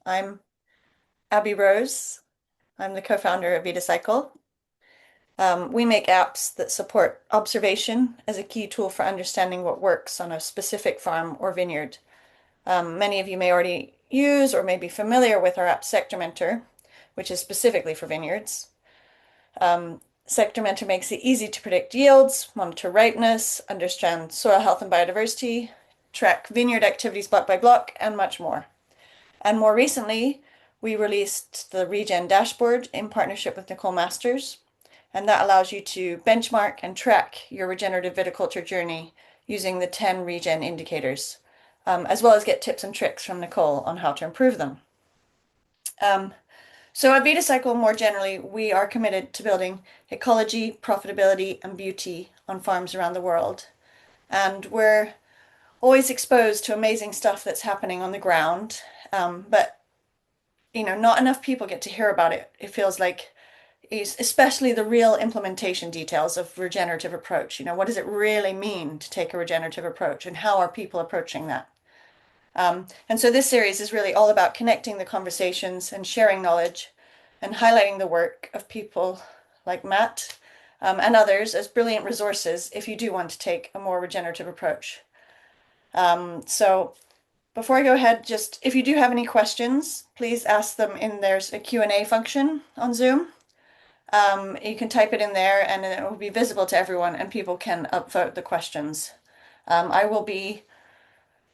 I'm Abby Rose. I'm the co-founder of Viticycle. We make apps that support observation as a key tool for understanding what works on a specific farm or vineyard. Many of you may already use or may be familiar with our app Sector, which is specifically for vineyards. Sector makes it easy to predict yields, monitor ripeness, understand soil health and biodiversity, track vineyard activities block by block, and much more. And more recently, we released the Regen dashboard in partnership with Nicole Masters, and that allows you to benchmark and track your regenerative viticulture journey using the 10 Regen indicators, as well as get tips and tricks from Nicole on how to improve them. So at Vitacycle, more generally, we are committed to building ecology, profitability, and beauty on farms around the world. And we're always exposed to amazing stuff that's happening on the ground, but not enough people get to hear about it. It feels like, especially the real implementation details of regenerative approach. What does it really mean to take a regenerative approach, and how are people approaching that? And so this series is really all about connecting the conversations and sharing knowledge and highlighting the work of people like Matt and others as brilliant resources if you do want to take a more regenerative approach. So before I go ahead, just if you do have any questions, please ask them there's a Q&A function on Zoom. You can type it in there and it will be visible to everyone and people can upvote the questions.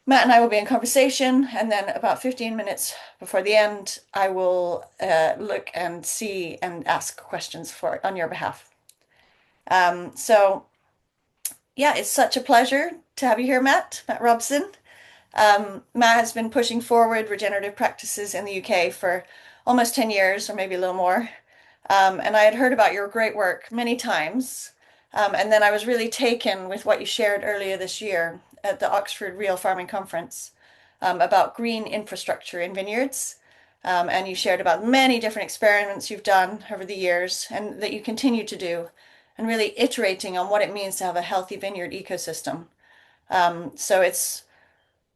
Matt and I will be in conversation, and then about 15 minutes before the end, I will look and see and ask questions on your behalf. So yeah, it's such a pleasure to have you here, Matt Robson. Matt has been pushing forward regenerative practices in the UK for almost 10 years, or maybe a little more. And I had heard about your great work many times. And then I was really taken with what you shared earlier this year at the Oxford Real Farming Conference about green infrastructure in vineyards. And you shared about many different experiments you've done over the years and that you continue to do, and really iterating on what it means to have a healthy vineyard ecosystem.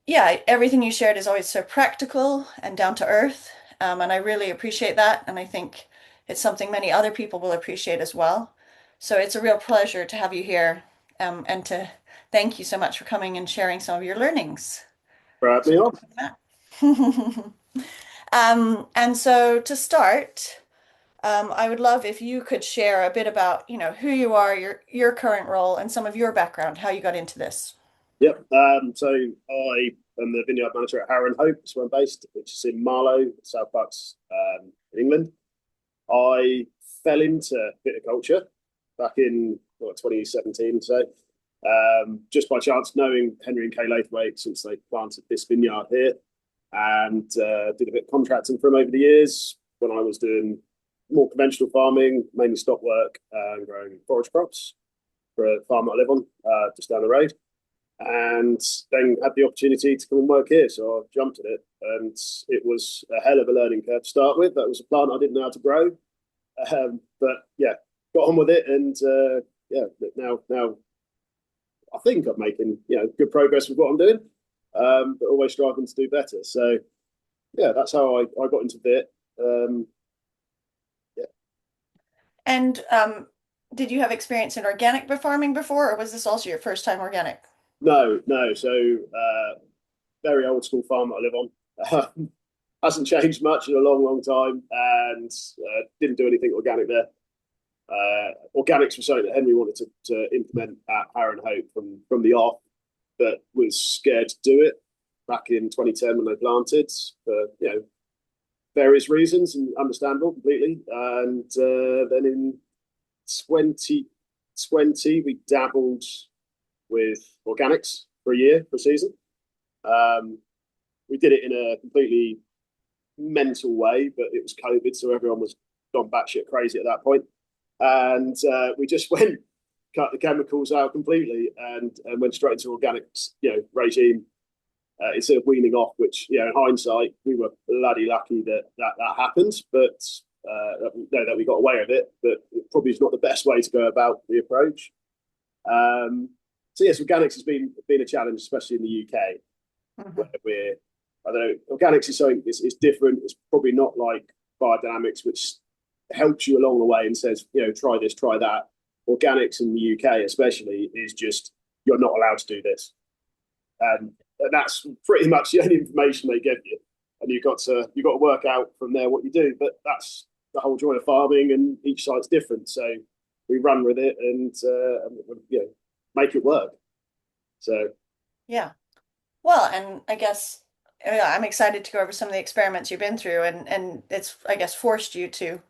Yeah, everything you shared is always so practical and down to earth. And I really appreciate that. And I think it's something many other people will appreciate as well. So it's a real pleasure to have you here and to thank you so much for coming and sharing some of your learnings. For having me on. And so to start, I would love if you could share a bit about, who you are, your current role, and some of your background, how you got into this. Yep. So I am the Vineyard Manager at Harrow Hope, that's where I'm based, which is in Marlow, South Bucks, in England. I fell into viticulture back in 2017, so just by chance, knowing Henry and Kay Lathwaite since they planted this vineyard here, and did a bit of contracting for them over the years when I was doing more conventional farming, mainly stock work, and growing forage crops for a farm I live on just down the road. And then had the opportunity to come and work here. So I jumped at it, and it was a hell of a learning curve to start with. That was a plant I didn't know how to grow, but yeah, got on with it, and yeah, now I think I'm making good progress with what I'm doing, but always striving to do better. So yeah, that's how I got into it. Yeah. And did you have experience in organic farming before, or was this also your first time organic? No, no. So very old school farm that I live on. Hasn't changed much in a long, long time, and didn't do anything organic there. Organics was something that Henry wanted to implement at Harrow Hope from the off, but was scared to do it back in 2010 when they planted for various reasons, and understandable completely. And then in 2020 we dabbled with organics for a year, for a season. We did it in a completely mental way, but it was COVID, so everyone was gone batshit crazy at that point. And we just cut the chemicals out completely, and went straight into organics, regime, instead of weaning off. Which, in hindsight, we were bloody lucky that happened, but that we got away with it. But it probably is not the best way to go about the approach. So yes, organics has been a challenge, especially in the UK, Mhm. where we're I don't know, organics is something, it's different. It's probably not like biodynamics, which helps you along the way and says, try this, try that. Organics in the UK, especially, is just you're not allowed to do this, and that's pretty much the only information they give you, and you've got to work out from there what you do. But that's the whole joy of farming, and each site's different, so we run with it and make it work. So Yeah. Well, and I guess I'm excited to go over some of the experiments you've been through, and it's, I guess, forced you to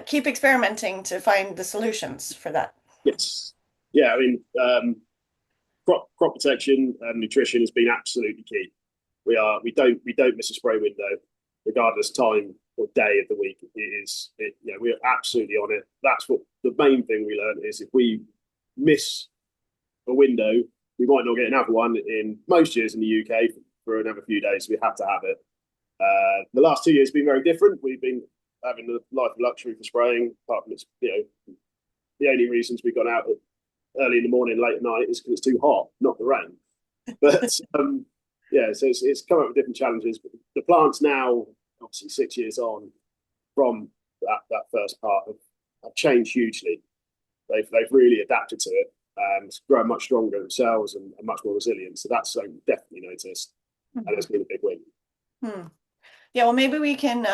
keep experimenting to find the solutions for that. yes, yeah, I mean, crop protection and nutrition has been absolutely key. We don't miss a spray window, regardless time or day of the week. We're absolutely on it. That's what the main thing we learned is: if we miss a window, we might not get another one in most years in the UK for another few days. So we have to have it. The last 2 years have been very different. We've been having the life of luxury for spraying. Apart from the only reasons we've gone out early in the morning, late at night is because it's too hot, not the rain. But so it's come up with different challenges. But the plants now, obviously 6 years on from that first part, have changed hugely. They've really adapted to it and grown much stronger themselves and much more resilient. So that's something we've definitely noticed, and it's been a big win. Hmm. Yeah, well, maybe we can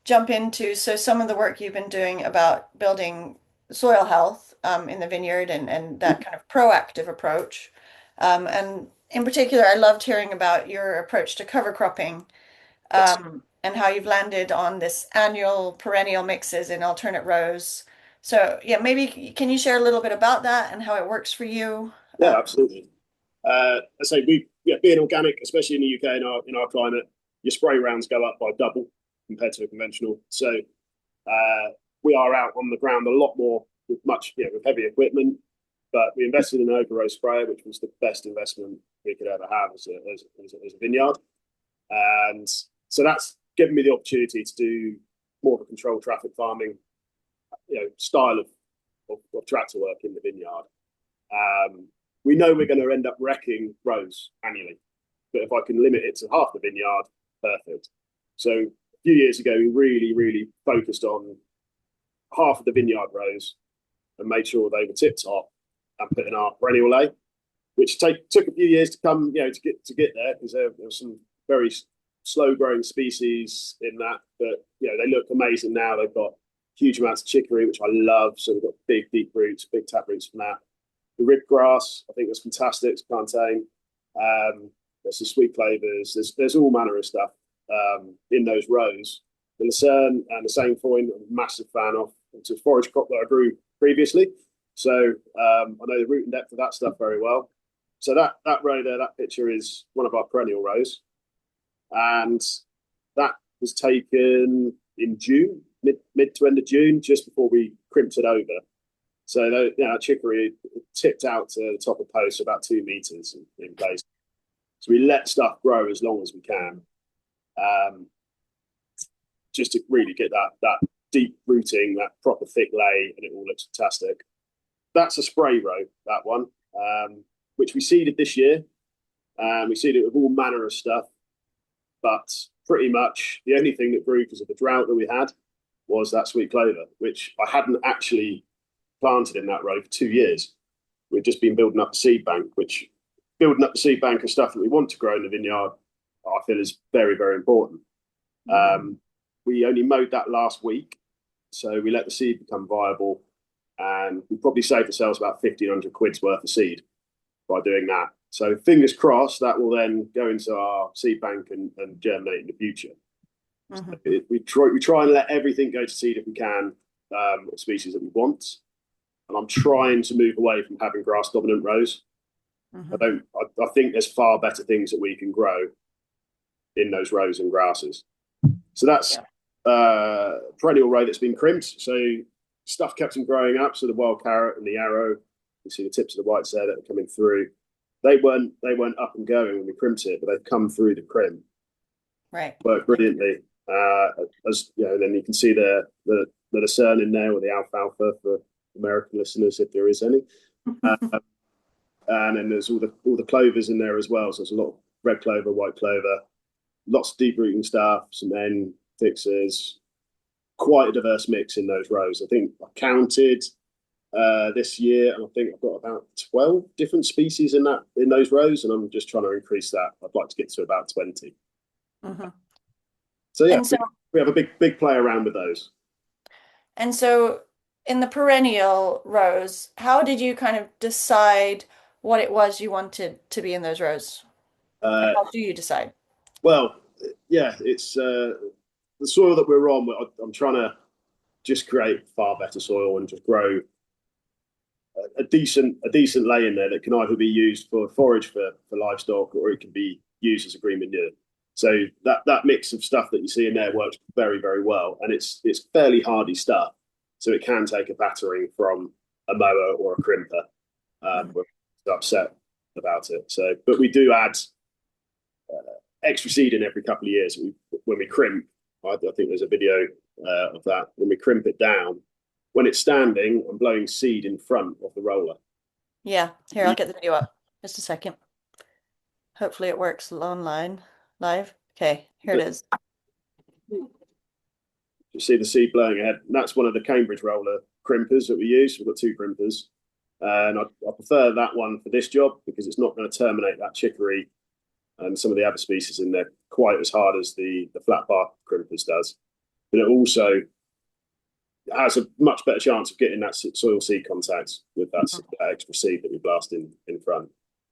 jump into some of the work you've been doing about building soil health in the vineyard and that kind of proactive approach. And in particular, I loved hearing about your approach to cover cropping Yes. and how you've landed on this annual perennial mixes in alternate rows. So yeah, maybe can you share a little bit about that and how it works for you? Yeah, absolutely. I say being organic, especially in the UK in our climate, your spray rounds go up by double compared to a conventional. So we are out on the ground a lot more with with heavy equipment. But we invested in an overrow sprayer, which was the best investment we could ever have as a vineyard. And so that's given me the opportunity to do more of a controlled traffic farming, style of tractor work in the vineyard. We know we're going to end up wrecking rows annually, but if I can limit it to half the vineyard, perfect. So a few years ago, we really, really focused on half of the vineyard rows and made sure they were tip top and put in our perennial lay, which took a few years to come, to get there, because there was some very slow growing species in that, but they look amazing now. They've got huge amounts of chicory, which I love. So we've got big, deep roots, big tap roots from that. The ribgrass, I think, was fantastic. It's plantain. There's some sweet clovers. There's all manner of stuff in those rows. The lucerne and the sainfoin, I'm a massive fan of. It's a forage crop that I grew previously, so I know the root and depth of that stuff very well. So that row there, that picture is one of our perennial rows, and that was taken in June, mid to end of June, just before we crimped it over. So that chicory tipped out to the top of posts about 2 meters in place. So we let stuff grow as long as we can, just to really get that deep rooting, that proper thick lay, and it all looks fantastic. That's a spray row, that one, which we seeded this year. We seeded it with all manner of stuff, but pretty much the only thing that grew because of the drought that we had was that sweet clover, which I hadn't actually planted in that row for 2 years. We've just been building up the seed bank, which building up the seed bank of stuff that we want to grow in the vineyard, I feel is very, very important. We only mowed that last week, so we let the seed become viable, and we probably saved ourselves about 1,500 quid's worth of seed by doing that. So fingers crossed that will then go into our seed bank and germinate in the future. Mm-hmm. So we try and let everything go to seed if we can, of species that we want. And I'm trying to move away from having grass dominant rows. Mm-hmm. I think there's far better things that we can grow in those rows and grasses. So that's perennial row that's been crimped. So stuff kept them growing up. So the wild carrot and the yarrow, you see the tips of the whites there that are coming through. They weren't up and going when we crimped it, but they've come through the crimp. Right. Worked brilliantly. Then you can see the lucerne in there, or the alfalfa for American listeners, if there is any. And then there's all the clovers in there as well. So there's a lot red clover, white clover, lots of deep rooting stuff, some N fixers, quite a diverse mix in those rows. I think I counted this year, and I think I've got about 12 different species in those rows, and I'm just trying to increase that. I'd like to get to about 20. Mm-hmm. So yeah, And so we have a big play around with those. and so in the perennial rows, how did you kind of decide what it was you wanted to be in those rows? Or Uh, how do you decide? well, yeah, it's the soil that we're on. I'm trying to just create far better soil and just grow a decent lay in there that can either be used for forage for livestock, or it can be used as a green manure. So that mix of stuff that you see in there works very, very well, and it's fairly hardy stuff. So it can take a battering from a mower or a crimper. We're upset about it. So, but we do add extra seed in every couple of years. When we crimp, I think there's a video of that. When we crimp it down, when it's standing, I'm blowing seed in front of the roller. Yeah, here, I'll get the video up. Just a second. Hopefully it works online, live. Okay, here it is. You see the seed blowing ahead. And that's one of the Cambridge roller crimpers that we use. We've got two crimpers. And I prefer that one for this job because it's not going to terminate that chicory and some of the other species in there quite as hard as the flat bar crimpers does. But it also has a much better chance of getting that soil seed contact with that extra seed that we blast in front.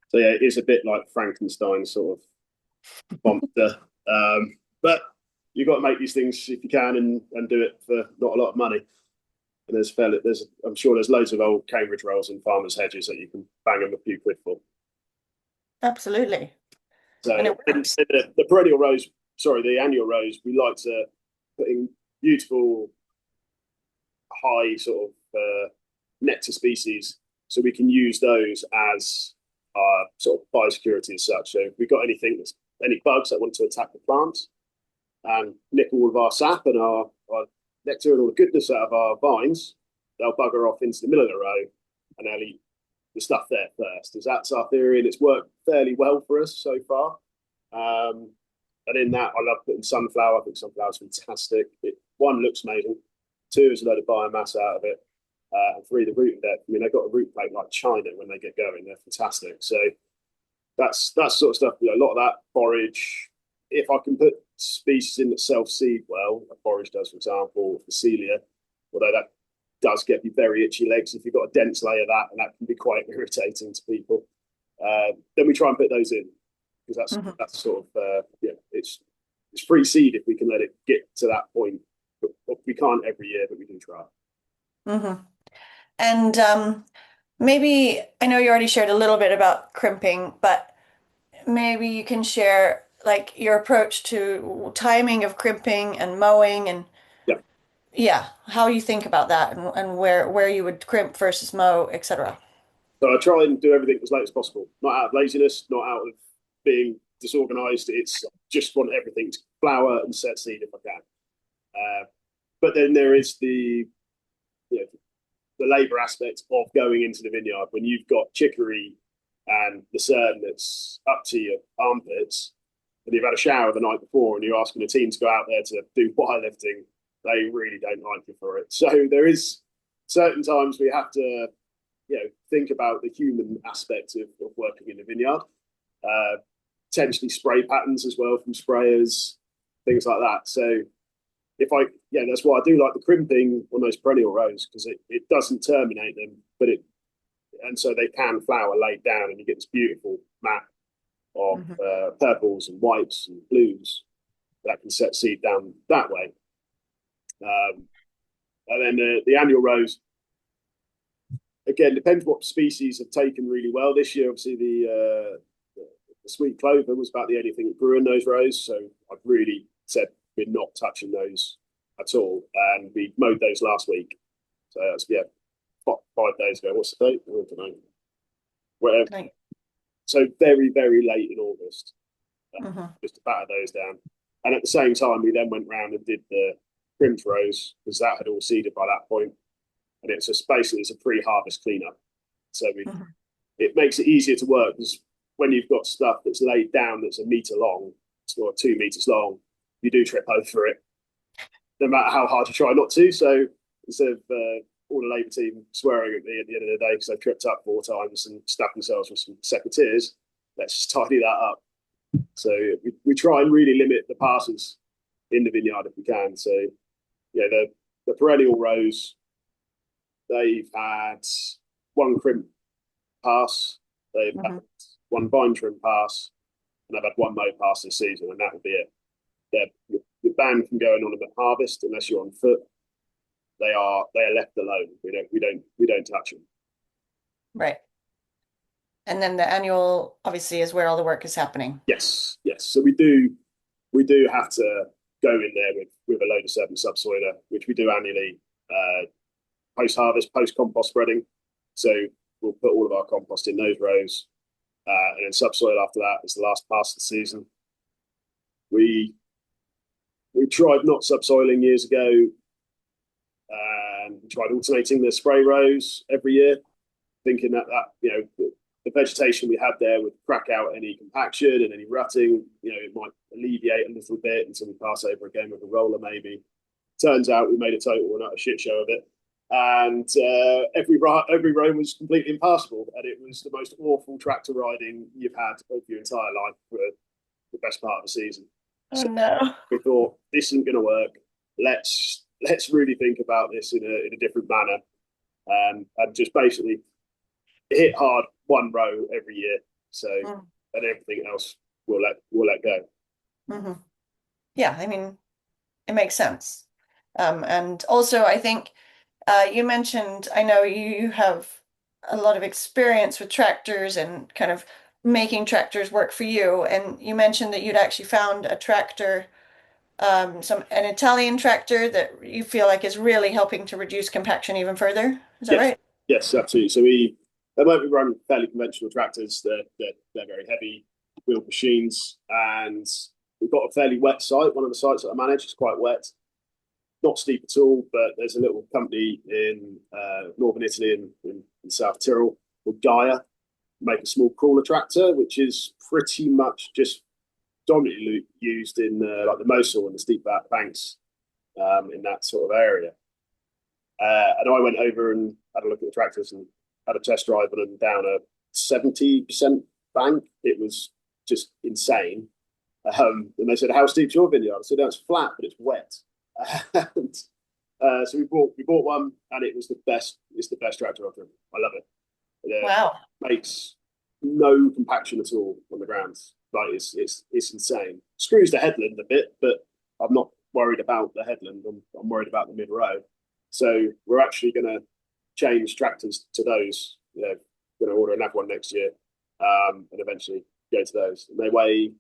So yeah, it is a bit like Frankenstein sort of monster. But you've got to make these things if you can and do it for not a lot of money. And I'm sure there's loads of old Cambridge rolls and farmers' hedges that you can bang them a few quid for. Absolutely. So And it works. the perennial rows, sorry, the annual rows, we like to put in beautiful, high sort of nectar species, so we can use those as sort of biosecurity as such. So if we've got any bugs that want to attack the plants and nick all of our sap and our nectar and all the goodness out of our vines, they'll bugger off into the middle of the row and they'll eat the stuff there first. As that's our theory, and it's worked fairly well for us so far. And in that, I love putting sunflower. I think sunflower's fantastic. One, looks amazing. Two, is a load of biomass out of it. And three, the root depth. I mean, they've got a root plate like China when they get going. They're fantastic. So that's sort of stuff. A lot of that forage. If I can put species in that self-seed well, like forage does, for example, Phacelia, although that does get you very itchy legs if you've got a dense layer of that, and that can be quite irritating to people. Then we try and put those in because that's sort of it's free seed if we can let it get to that point. But we can't every year, but we do try. Mm-hmm. And maybe I know you already shared a little bit about crimping, but maybe you can share like your approach to timing of crimping and mowing and Yeah. yeah, how you think about that and where you would crimp versus mow, etc. So I try and do everything as late as possible, not out of laziness, not out of being disorganized. It's just want everything to flower and set seed if I can. But then there is the labour aspect of going into the vineyard when you've got chicory and lucerne that's up to your armpits, and you've had a shower the night before, and you're asking a team to go out there to do wire lifting. They really don't like you for it. So there is certain times we have to, think about the human aspect of working in the vineyard. Potentially spray patterns as well from sprayers, things like that. So that's why I do like the crimping on those perennial rows, because it doesn't terminate them, and so they can flower laid down, and you get this beautiful mat of purples and whites and blues that can set seed down that way. And then the annual rows, again, depends what species have taken really well. This year, obviously, the sweet clover was about the only thing that grew in those rows. So I've really said we're not touching those at all. And we mowed those last week. So that's, 5 days ago. What's the date? I don't know. Whatever. Like, So very, very late in August, mm-hmm. just to batter those down. And at the same time, we then went round and did the crimped rows, because that had all seeded by that point. And it's just basically it's a pre-harvest cleanup. So it makes it easier to work, because when you've got stuff that's laid down that's a metre long or 2 metres long, you do trip over it, no matter how hard you try not to. So instead of all the Labour team swearing at me at the end of the day because they tripped up 4 times and stabbed themselves with some secateurs, let's just tidy that up. So we try and really limit the passes in the vineyard if we can. So yeah, the perennial rows, they've had one crimp pass, they've had one vine trim pass, and they've had one mow pass this season, and that would be it. You're banned from going on them at harvest unless you're on foot. They are left alone. We don't touch them. Right. And then the annual obviously is where all the work is happening. Yes, yes. So we do have to go in there with a load of certain subsoiler, which we do annually, post harvest, post compost spreading. So we'll put all of our compost in those rows, and then subsoil after that is the last pass of the season. We tried not subsoiling years ago, and we tried alternating the spray rows every year, thinking that the vegetation we had there would crack out any compaction and any rutting. It might alleviate a little bit until we pass over again with a roller maybe. Turns out we made a total and utter shit show of it. And every row was completely impassable, and it was the most awful tractor riding you've had of your entire life for the best part of the season. Oh no. We thought this isn't going to work. Let's really think about this in a different manner, and just basically hit hard one row every year. So and everything else we'll let go. Yeah, I mean, it makes sense. And also, I think you mentioned, I know you have a lot of experience with tractors and kind of making tractors work for you. And you mentioned that you'd actually found a tractor, an Italian tractor that you feel like is really helping to reduce compaction even further. Is that Yes, right? yes, absolutely. So they won't be run fairly conventional tractors. They're very heavy wheeled machines, and we've got a fairly wet site. One of the sites that I manage is quite wet, not steep at all. But there's a little company in northern Italy in South Tyrol called Gaia, make a small crawler tractor, which is pretty much just dominantly used in like the Mosul and the steep banks, in that sort of area. And I went over and had a look at the tractors and had a test drive on them down a 70% bank. It was just insane. And they said, "How steep's your vineyard?" I said, "No, it's flat, but it's wet." And, so we bought one, and it was the best. It's the best tractor I've driven. I love it. It Wow. makes no compaction at all on the ground. Like it's insane. Screws the headland a bit, but I'm not worried about the headland. I'm worried about the mid row. So we're actually going to change tractors to those. Going to order another one next year, and eventually go to those. And they weigh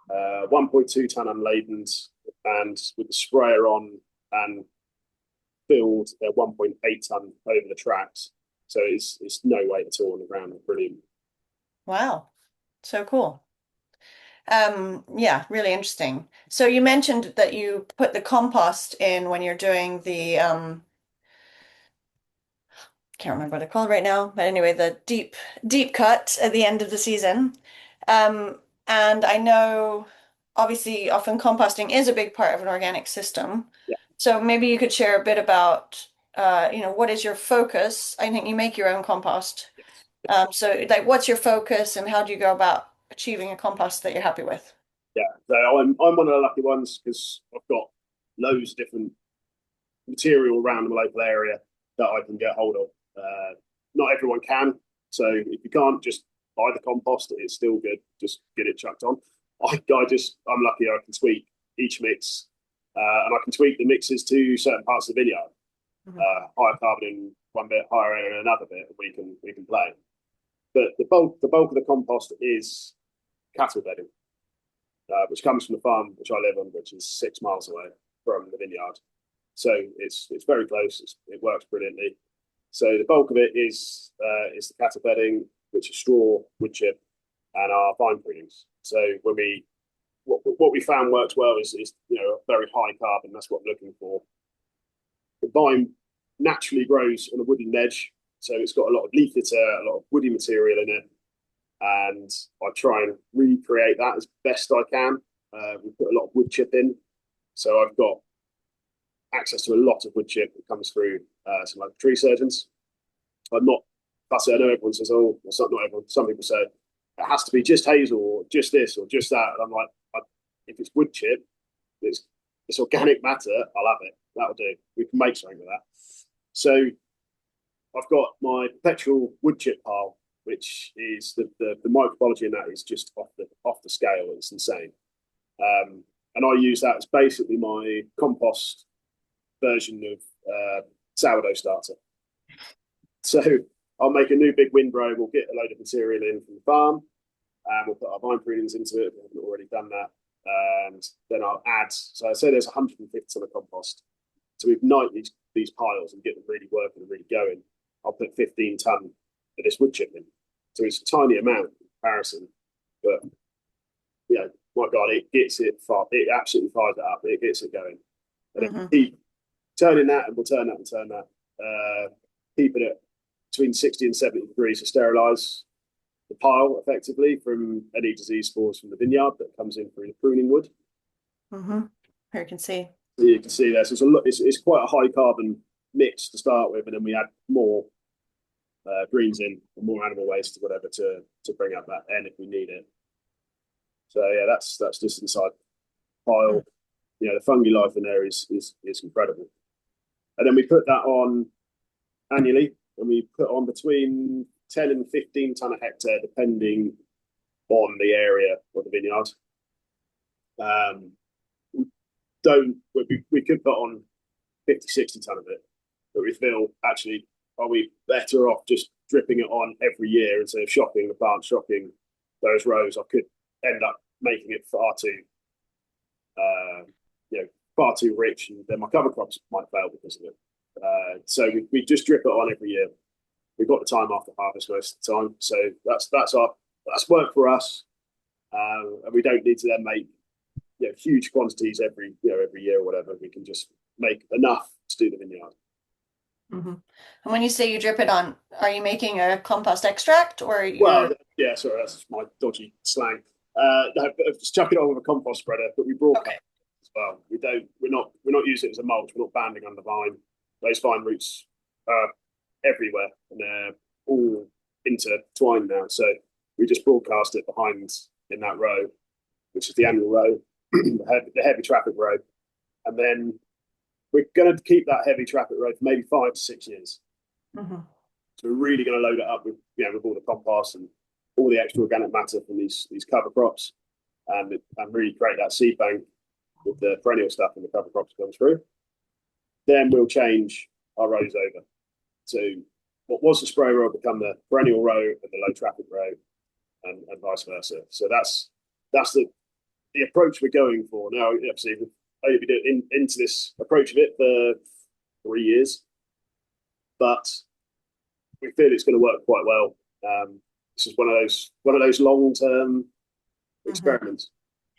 1.2 ton unladen, and with the sprayer on and filled, they're 1.8 ton over the tracks. So it's no weight at all on the ground. Brilliant. Wow. So cool. Yeah, really interesting. So you mentioned that you put the compost in when you're doing the can't remember what they're called right now, but anyway, the deep cut at the end of the season. Um, and I know obviously often composting is a big part of an organic system. Yeah. So maybe you could share a bit about what is your focus? I think you make your own compost. So like what's your focus and how do you go about achieving a compost that you're happy with? Yeah. So I'm one of the lucky ones because I've got loads of different material around the local area that I can get hold of. Not everyone can. So if you can't just buy the compost, it's still good. Just get it chucked on. I'm lucky I can tweak each mix, and I can tweak the mixes to certain parts of the vineyard. Higher carbon in one bit, higher in another bit, and we can play. But the bulk of the compost is cattle bedding, which comes from the farm which I live on, which is 6 miles away from the vineyard. So it's very close. It works brilliantly. So the bulk of it is the cattle bedding, which is straw, wood chip, and our vine prunings. So what we found works well is very high carbon. That's what I'm looking for. The vine naturally grows on a woody ledge, so it's got a lot of leaf litter, a lot of woody material in it, and I try and recreate that as best I can. We put a lot of wood chip in, so I've got access to a lot of wood chip that comes through some like tree surgeons. I'm not fussy. I know everyone says, "Oh, well, not everyone." Some people say it has to be just hazel or just this or just that, and I'm like, if it's wood chip, it's organic matter. I'll have it. That'll do. We can make something with that. So I've got my perpetual wood chip pile, which is the microbiology in that is just off the scale. It's insane. And I use that as basically my compost version of sourdough starter. So I'll make a new big windrow. We'll get a load of material in from the farm, and we'll put our vine prunings into it. We haven't already done that. And then I'll add. So I say there's 150 ton of compost. So we ignite these piles and get them really working and really going. I'll put 15 ton of this wood chip in. So it's a tiny amount in comparison, but yeah, my God, it gets it far. It absolutely fires it up. It gets it going, and then Hmm. keep turning that, and we'll turn that and turn that. Keeping it between 60 and 70 degrees to sterilise the pile effectively from any disease spores from the vineyard that comes in through the pruning wood. Hmm. Here you can see. So you can see there. So it's quite a high carbon mix to start with, and then we add more greens in and more animal waste or whatever to bring up that N if we need it. So yeah, that's just inside the pile. You know, the fungi life in there is incredible. And then we put that on annually, and we put on between 10 and 15 ton a hectare, depending on the area of the vineyard. Um, don't we could put on 50, 60 ton of it, but we feel actually are we better off just dripping it on every year instead of shocking the plant, shocking those rows? I could end up making it far too, uh, far too rich, and then my cover crops might fail because of it. So we just drip it on every year. We've got the time after harvest most of the time, so that's work for us, and we don't need to then make huge quantities every year or whatever. We can just make enough to do the vineyard. Hmm. And when you say you drip it on, are you making a compost extract or Well, you're yeah, sorry, that's my dodgy slang. No, just chuck it on with a compost spreader, but we broadcast okay? as well. We're not using it as a mulch. We're not banding on the vine. Those vine roots are everywhere and they're all intertwined now. So we just broadcast it behind in that row, which is the annual row, the heavy traffic row, and then we're going to keep that heavy traffic row for maybe 5 to 6 years. Hmm. So we're really going to load it up with all the compost and all the extra organic matter from these cover crops, and really create that seed bank with the perennial stuff and the cover crops comes through. Then we'll change our rows over to what was the spray row become the perennial row and the low traffic row, and vice versa. So that's the approach we're going for now. Obviously, we've only been into this approach of it for 3 years, but we feel it's going to work quite well. This is one of those long term Hmm. experiments.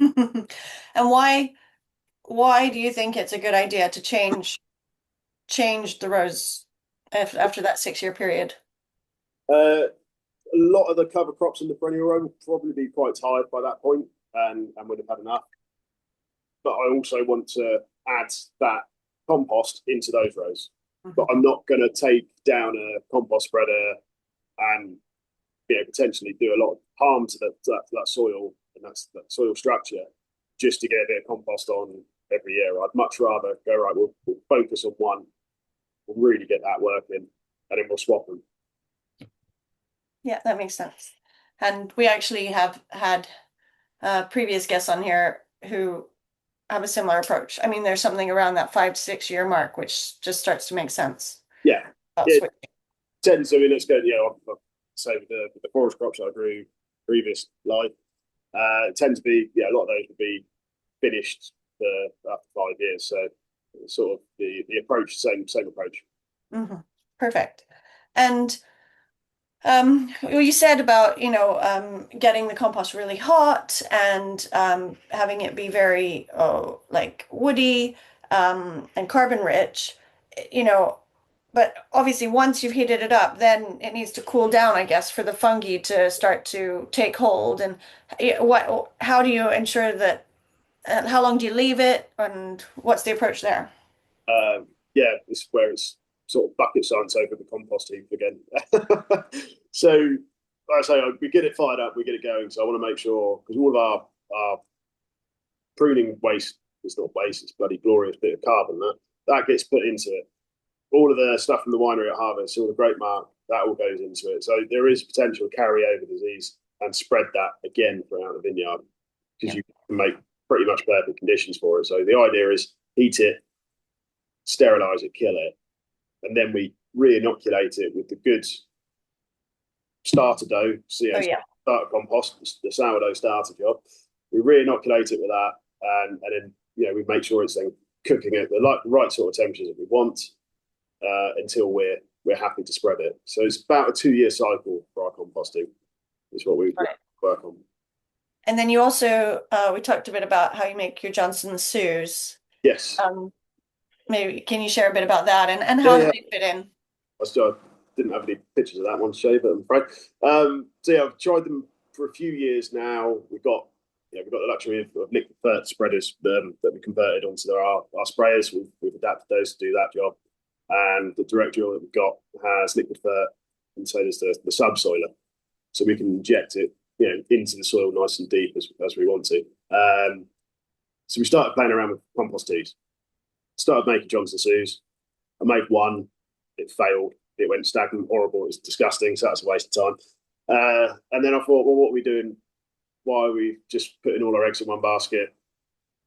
And why do you think it's a good idea to change the rows after that 6 year period? A lot of the cover crops in the perennial row will probably be quite tired by that point and would have had enough. But I also want to add that compost into those rows. But Hmm. I'm not going to take down a compost spreader and potentially do a lot of harm to that soil and that soil structure just to get a bit of compost on every year. I'd much rather go right. We'll focus on one. We'll really get that working, and then we'll swap them. Yeah, that makes sense. And we actually have had previous guests on here who have a similar approach. I mean, there's something around that 5 to 6 year mark, which just starts to make sense Yeah, about it switching. tends. I mean, let's go. So the forage crops I grew previous life tend to be a lot of those would be finished after 5 years. So sort of the approach, same approach. Hmm. Perfect. And what you said about, getting the compost really hot and having it be very, like woody and carbon rich, you know, but obviously once you've heated it up, then it needs to cool down, I guess, for the fungi to start to take hold. And how do you ensure that, how long do you leave it, and what's the approach there? Yeah, this is where it's sort of bucket science over the compost heap again. So, like I say, we get it fired up, we get it going. So I want to make sure because all of our pruning waste is not waste; it's bloody glorious bit of carbon that gets put into it. All of the stuff from the winery at harvest, all the grape mark, that all goes into it. So there is potential carry over disease and spread that again throughout the vineyard because Yeah. you can make pretty much perfect conditions for it. So the idea is heat it, sterilize it, kill it, and then we re-inoculate it with the good starter dough, so, Oh yeah. starter compost, the sourdough starter job. We re-inoculate it with that, and then we make sure it's then cooking at the right sort of temperatures that we want until we're happy to spread it. So it's about a 2-year cycle for our composting. Is what we Right. work on. And then you also, we talked a bit about how you make your Johnson Sues. Yes. Um, Maybe can you share a bit about that, and Yeah, how do yeah. they fit in? I didn't have any pictures of that one to show you, but I'm afraid. So yeah, I've tried them for a few years now. We've got the luxury of liquid fert spreaders that we converted onto our sprayers. We've adapted those to do that job, and the direct drill that we've got has liquid fert, and so does the subsoiler, so we can inject it into the soil nice and deep as we want to. So we started playing around with compost teas. Started making Johnson Sues. I made one. It failed. It went stagnant, horrible. It was disgusting. So that's a waste of time. And then I thought, well, what are we doing? Why are we just putting all our eggs in one basket?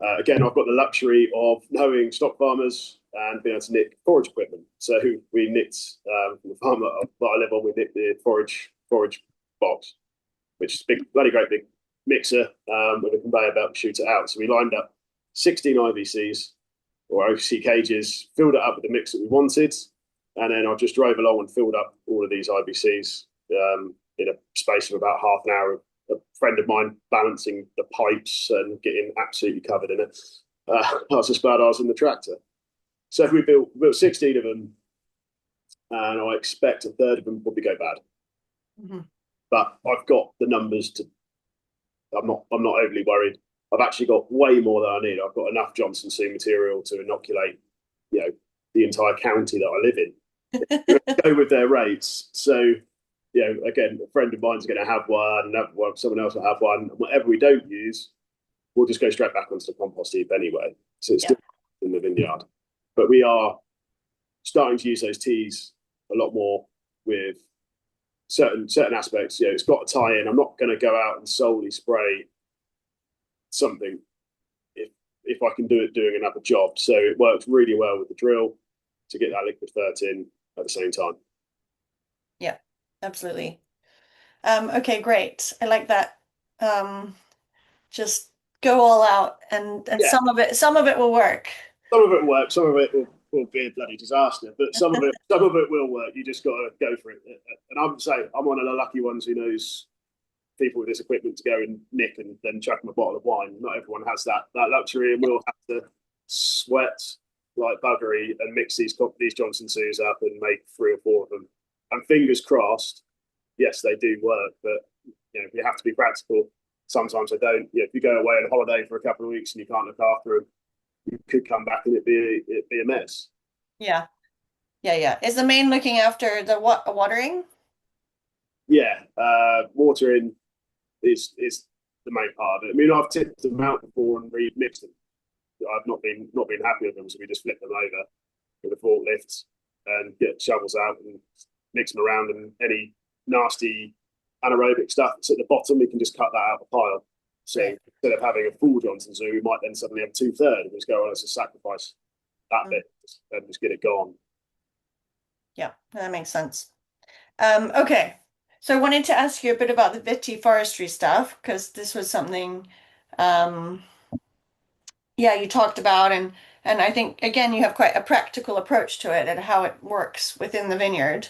Again, I've got the luxury of knowing stock farmers and being able to nick forage equipment. So we nicked from the farm that I live on. We nicked the forage box, which is a big, bloody great big mixer with a conveyor belt to shoot it out. So we lined up 16 IVCs or OC cages, filled it up with the mix that we wanted, and then I just drove along and filled up all of these IBCs in a space of about half an hour. A friend of mine balancing the pipes and getting absolutely covered in it. I was as bad as I was in the tractor. So we built 16 of them, and I expect a third of them probably go bad. Mhm. But I've got the numbers to. I'm not overly worried. I've actually got way more than I need. I've got enough Johnson Sea material to inoculate, the entire county that I live in. Go with their rates. So, again, a friend of mine's going to have one, and someone else will have one. And whatever we don't use, we'll just go straight back onto the compost heap anyway. So it's Yeah. still in the vineyard. But we are starting to use those teas a lot more with certain aspects. It's got to tie in. I'm not going to go out and solely spray something if I can do it doing another job. So it works really well with the drill to get that liquid fert in at the same time. Yeah, absolutely. Okay, great. I like that. Um, just go all out, and Yeah, some of it will work. some of it will work, some of it will be a bloody disaster, but some of it will work. You just got to go for it. And I'm saying I'm one of the lucky ones who knows people with this equipment to go and nick and then chuck them a bottle of wine. Not everyone has that luxury, and we'll have to sweat like buggery and mix these Johnson Sues up and make 3 or 4 of them. And fingers crossed, yes, they do work, but we have to be practical. Sometimes they don't. If you go away on holiday for a couple of weeks and you can't look after them, you could come back and it'd be a mess. Yeah, yeah, yeah. Is the main looking after the watering? Yeah, watering is the main part of it. I mean, I've tipped them out before and remixed them. I've not been happy with them, so we just flip them over with a forklift and get shovels out and mix them around, and any nasty anaerobic stuff that's at the bottom, we can just cut that out of the pile. So Right. instead of having a full Johnson Zoo, we might then suddenly have 2/3 and just go, oh, let's just sacrifice that Mm, bit and just get it gone. yeah, that makes sense. Okay. So I wanted to ask you a bit about the vitiforestry stuff because this was something, um, yeah, you talked about, and I think again you have quite a practical approach to it and how it works within the vineyard.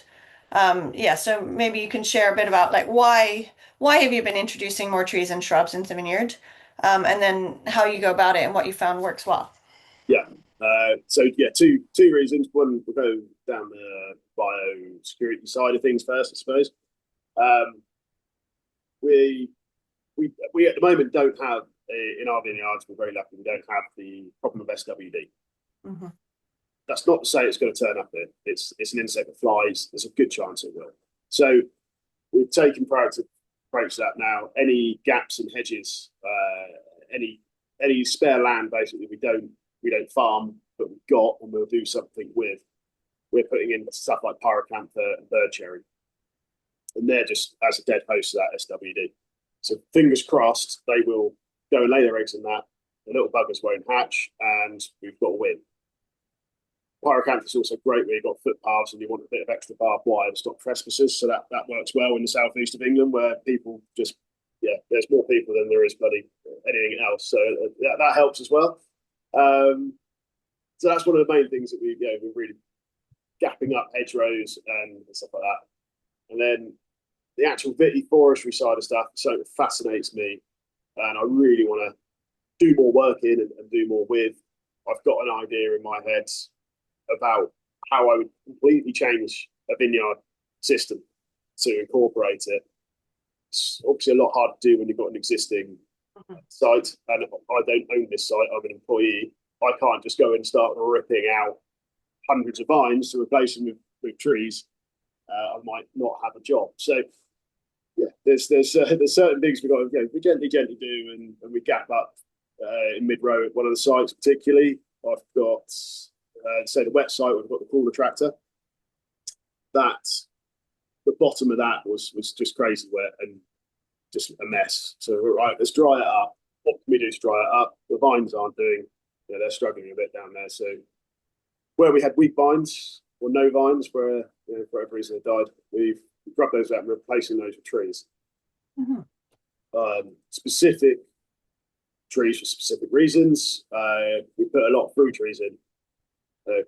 Yeah, so maybe you can share a bit about like why have you been introducing more trees and shrubs into the vineyard, and then how you go about it and what you found works well. Yeah. So yeah, two reasons. One, we'll go down the biosecurity side of things first, I suppose. Um, we we at the moment don't have in our vineyards. We're very lucky. We don't have the problem of SWD. Hmm. That's not to say it's going to turn up here. It's an insect that flies. There's a good chance it will. So we've taken proactive approach to that now. Any gaps in hedges, any spare land, basically we don't farm, but we've got and we'll do something with. We're putting in stuff like pyracantha and bird cherry, and they're just as a dead host to that SWD. So fingers crossed they will go and lay their eggs in that. The little buggers won't hatch, and we've got a win. Pyracantha is also great where you've got footpaths and you want a bit of extra barbed wire to stop trespassers. So that works well in the southeast of England where people just, yeah, there's more people than there is bloody anything else. So that helps as well. So that's one of the main things that we're really gapping up hedgerows and stuff like that. And then the actual vitiforestry side of stuff is something that fascinates me, and I really want to do more work in and do more with. I've got an idea in my head about how I would completely change a vineyard system to incorporate it. It's obviously a lot hard to do when you've got an existing site, and I don't own this site. I'm an employee. I can't just go and start ripping out hundreds of vines to replace them with trees. I might not have a job. So yeah, there's certain things we've got to we gently do, and we gap up in mid row at one of the sites particularly. I've got say the wet site. We've got the crawler tractor. That the bottom of that was just crazy wet and just a mess. So right, let's dry it up. What can we do to dry it up? The vines aren't doing. They're struggling a bit down there. So where we had weak vines or no vines, where for whatever reason they died, we've rubbed those out and replacing those with trees. Hmm. Specific trees for specific reasons. We put a lot of fruit trees in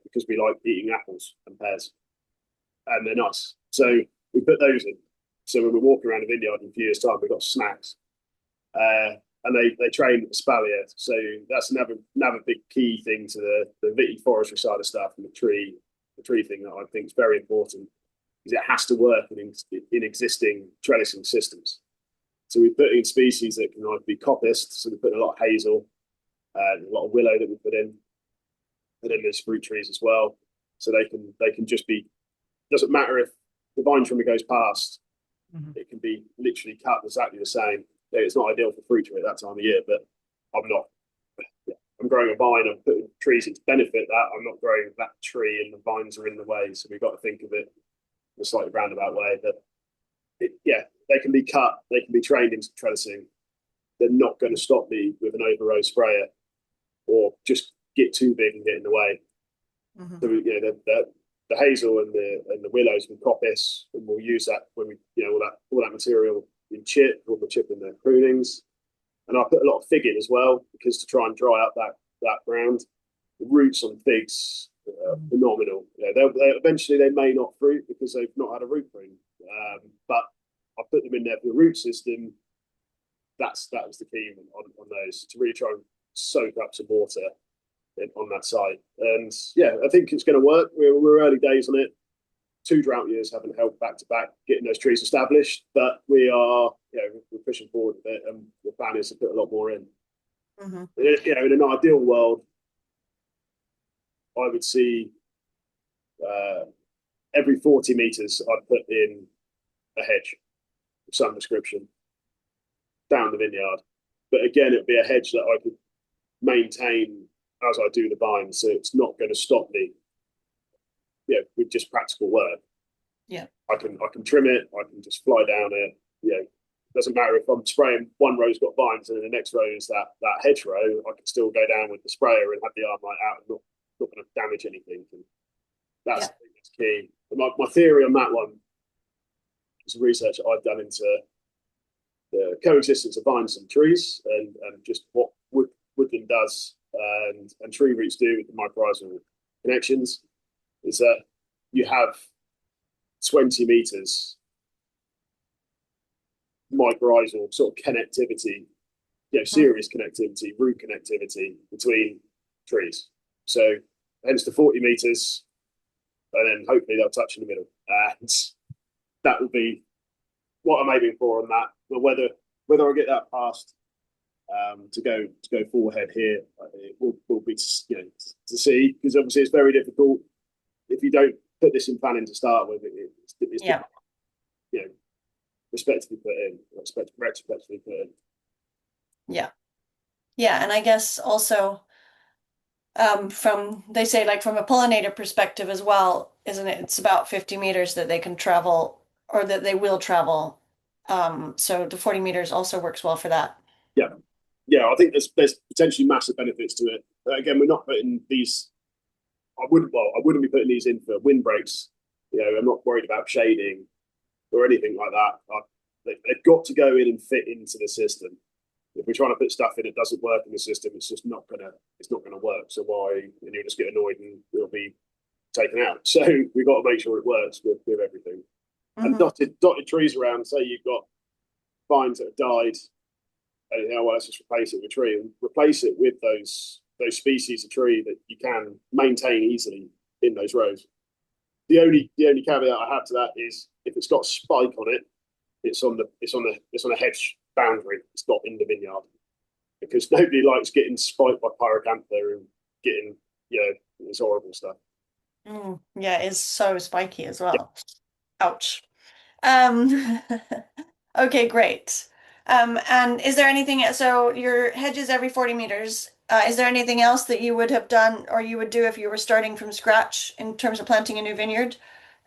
because we like eating apples and pears, and they're nice. So we put those in. So when we're walking around the vineyard in a few years' time, we've got snacks. And they train espalier. So that's another big key thing to the vitiforestry side of stuff, and the tree thing that I think is very important is it has to work in existing trellising systems. So we put in species that can either be coppiced, so we put in a lot of hazel, a lot of willow that we put in, and then there's fruit trees as well. So they can just be, doesn't matter if the vine trimmer goes past, it can be literally cut exactly the same. It's not ideal for fruit tree at that time of year, but I'm growing a vine, I'm putting trees in to benefit that. I'm not growing that tree and the vines are in the way. So we've got to think of it in a slightly roundabout way. But they can be cut, they can be trained into trellising. They're not going to stop me with an over-row sprayer or just get too big and get in the way. Hmm. So the hazel and the willows and coppice, and we'll use that when we all that material in chip, or the chip in the prunings. And I put a lot of fig in as well because to try and dry up that ground. The roots on figs are phenomenal. They'll eventually they may not fruit because they've not had a root prune. But I put them in there for the root system. That was the key on those to really try and soak up some water on that site. And yeah, I think it's going to work. We're early days on it. 2 drought years haven't helped back to back getting those trees established, but we're pushing forward a bit, and the plan is to put a lot more in. Hmm. In an ideal world, I would see every 40 meters I'd put in a hedge of some description down the vineyard. But again, it'd be a hedge that I could maintain as I do the vines, so it's not going to stop me. With just practical work. Yeah. I can trim it. I can just fly down it. It doesn't matter if I'm spraying one row's got vines and then the next row is that hedgerow. I can still go down with the sprayer and have the arm light out and not going to damage anything. And that's key. My theory on that one is the research that I've done into the coexistence of vines and trees and just what woodland does and tree roots do with the mycorrhizal connections. Is that you have 20 meters mycorrhizal sort of connectivity, serious connectivity, root connectivity between trees. So hence the 40 meters, and then hopefully they'll touch in the middle. And that will be what I'm aiming for on that. But whether I get that past to go full ahead here, it will be to see, because obviously it's very difficult if you don't put this in planning to start with. It's Yeah. you know respectively put in, respectively put in. Yeah. Yeah. And I guess also from they say like from a pollinator perspective as well, isn't it? It's about 50 meters that they can travel or that they will travel. So the 40 meters also works well for that. Yeah, yeah. I think there's potentially massive benefits to it. But again, we're not putting these. I wouldn't be putting these in for windbreaks. I'm not worried about shading or anything like that. They've got to go in and fit into the system. If we're trying to put stuff in that doesn't work in the system, it's not gonna work. So why? And you'll just get annoyed and it'll be taken out. So we've got to make sure it works with everything. And Hmm. dotted trees around. Say you've got vines that have died, and well, let's just replace it with a tree and replace it with those species of tree that you can maintain easily in those rows. The only caveat I have to that is if it's got a spike on it, it's on a hedge boundary. It's not in the vineyard, because nobody likes getting spiked by pyracantha and getting this horrible stuff. Yeah, it's so spiky as Yeah, well. Ouch. Um, okay, great. And is there anything, so your hedges every 40 meters, is there anything else that you would have done or you would do if you were starting from scratch in terms of planting a new vineyard?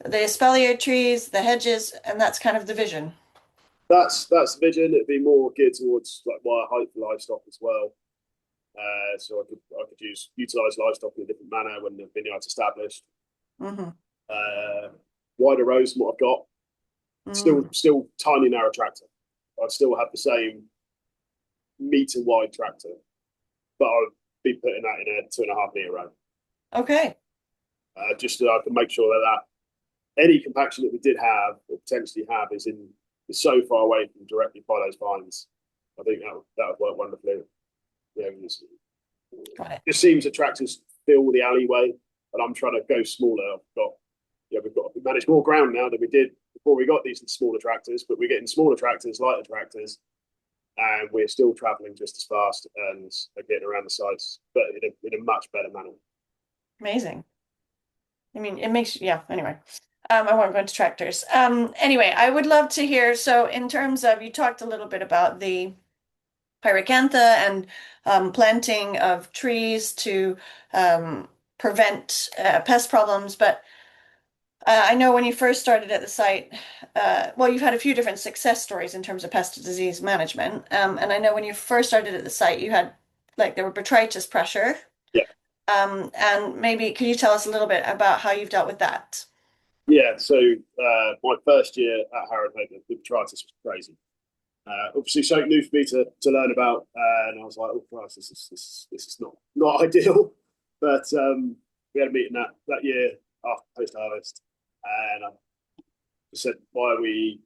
The espalier trees, the hedges, and that's kind of the vision. that's the vision. It'd be more geared towards like wire height for livestock as well. So I could utilize livestock in a different manner when the vineyard's established. Hmm. Uh, Wider rows than what I've got. Still, Mm. still tiny narrow tractor. I'd still have the same meter wide tractor, but I'd be putting that in a 2.5 meter row, Okay. just so I can make sure that any compaction that we did have or potentially have is so far away from directly by those vines. I think that would work wonderfully. Got it. It seems that tractors fill the alleyway, and I'm trying to go smaller. We've managed more ground now than we did before we got these smaller tractors, but we're getting smaller tractors, lighter tractors, and we're still travelling just as fast and getting around the sites, but in a much better manner. Amazing. I mean, it makes, yeah, anyway. I won't go into tractors. Anyway, I would love to hear, so in terms of, you talked a little bit about the pyracantha and planting of trees to prevent pest problems. But I know when you first started at the site, well, you've had a few different success stories in terms of pest disease management. And I know when you first started at the site, you had like there were botrytis pressure. Yeah, And maybe could you tell us a little bit about how you've dealt with that? yeah. So my first year at Harrow Hope, the botrytis was crazy. Obviously, something new for me to learn about, and I was like, "Oh Christ, this is not ideal." But we had a meeting that year after post harvest, and I said, "Why are we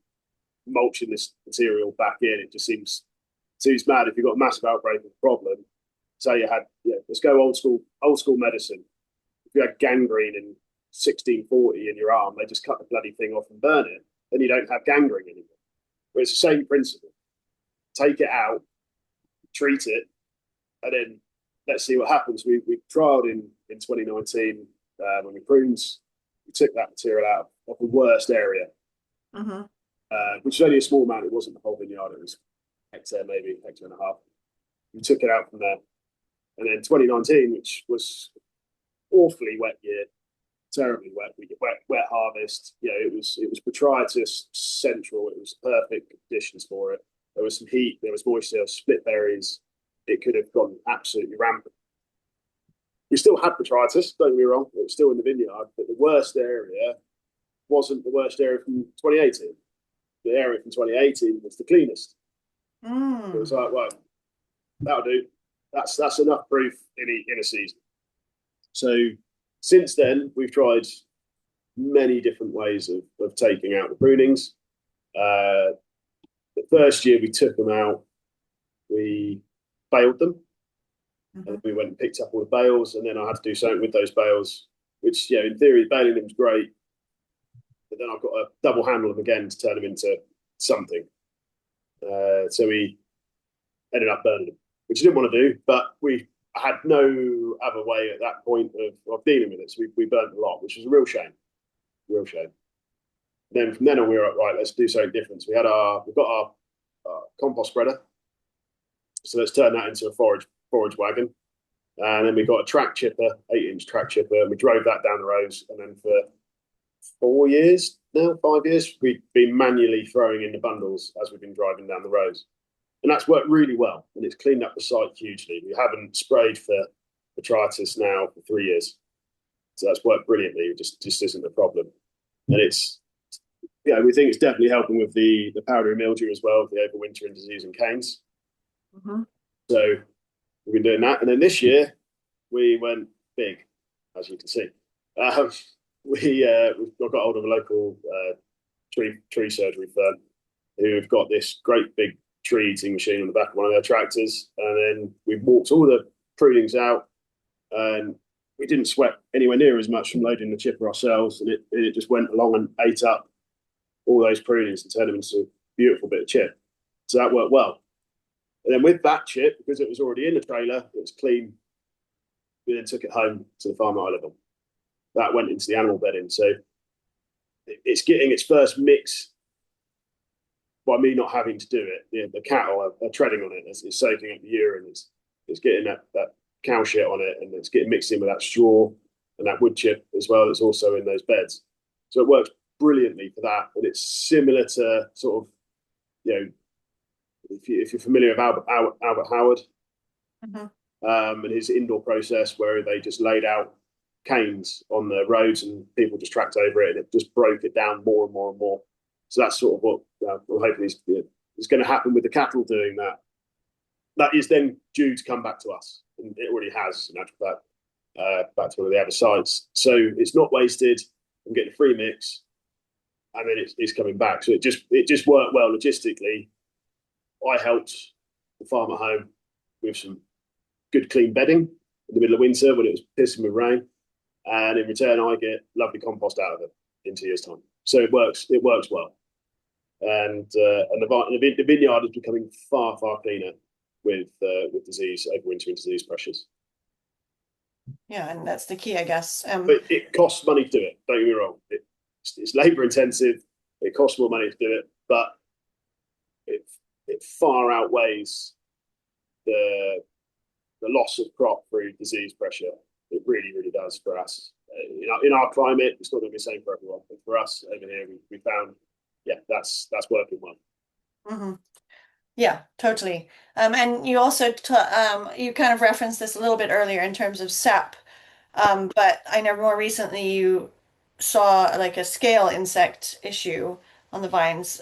mulching this material back in? It just seems mad. If you've got a massive outbreak of a problem, say you had, let's go old school medicine. If you had gangrene in 1640 in your arm, they just cut the bloody thing off and burn it, then you don't have gangrene anymore. But it's the same principle. Take it out, treat it, and then let's see what happens." We trialed in 2019 when we pruned. We took that material out of the worst area, Hmm. which is only a small amount. It wasn't the whole vineyard. It was hectare, maybe hectare and a half. We took it out from there, and then 2019, which was awfully wet year, terribly wet. We get wet harvest. It was botrytis central. It was perfect conditions for it. There was some heat, there was moisture, split berries. It could have gone absolutely rampant. We still had botrytis, don't get me wrong. It was still in the vineyard, but the worst area wasn't the worst area from 2018. The area from 2018 was the cleanest. It was Mm. like, well, that'll do. That's enough proof in a season. So since then, we've tried many different ways of taking out the prunings. The first year we took them out, we failed them. Hmm. And we went and picked up all the bales, and then I had to do something with those bales, which, in theory, baling them's great, but then I've got to double handle them again to turn them into something. So we ended up burning them, which I didn't want to do, but we had no other way at that point of dealing with it. So we burnt a lot, which was a real shame, real shame. And then from then on, we were like, right, let's do something different. So we've got our compost spreader. So let's turn that into a forage wagon. And then we got a track chipper, 8-inch track chipper, and we drove that down the roads. And then for 4 years now, 5 years, we've been manually throwing in the bundles as we've been driving down the roads. And that's worked really well. And it's cleaned up the site hugely. We haven't sprayed for botrytis now for 3 years. So that's worked brilliantly. It just isn't a problem. And we think it's definitely helping with the powdery mildew as well, the overwintering disease in canes. Hmm. So we've been doing that. And then this year, we went big, as you can see. We've got hold of a local tree surgery firm who've got this great big tree eating machine on the back of one of their tractors. And then we walked all the prunings out, and we didn't sweat anywhere near as much from loading the chipper ourselves. And it just went along and ate up all those prunings and turned them into a beautiful bit of chip. So that worked well. And then with that chip, because it was already in the trailer, it was clean. We then took it home to the farm that I live on. That went into the animal bedding. So it's getting its first mix by me not having to do it. The cattle are treading on it. It's soaking up the urine. It's getting that cow shit on it, and it's getting mixed in with that straw and that wood chip as well. That's also in those beds. So it works brilliantly for that. And it's similar to sort of, if you're familiar with Albert Howard, Hmm. and his indoor process where they just laid out canes on the roads and people just tracked over it, and it just broke it down more and more and more. So that's sort of what I'm hoping is going to happen with the cattle doing that. That is then due to come back to us, and it already has, in actual fact, back to one of the other sites. So it's not wasted. I'm getting a free mix, and then it's coming back. So it just worked well logistically. I helped the farm at home with some good clean bedding in the middle of winter when it was pissing with rain, and in return I get lovely compost out of it in 2 years' time. So it works well, and the vineyard is becoming far cleaner with overwintering disease pressures. Yeah, and that's the key, I guess. But it costs money to do it. Don't get me wrong. It's labour intensive. It costs more money to do it, but it far outweighs the loss of crop through disease pressure. It really does for us. In our climate, it's not going to be the same for everyone. But for us over here, we found, that's working well. Hmm. Yeah, totally. And you also you kind of referenced this a little bit earlier in terms of sap, but I know more recently you saw like a scale insect issue on the vines.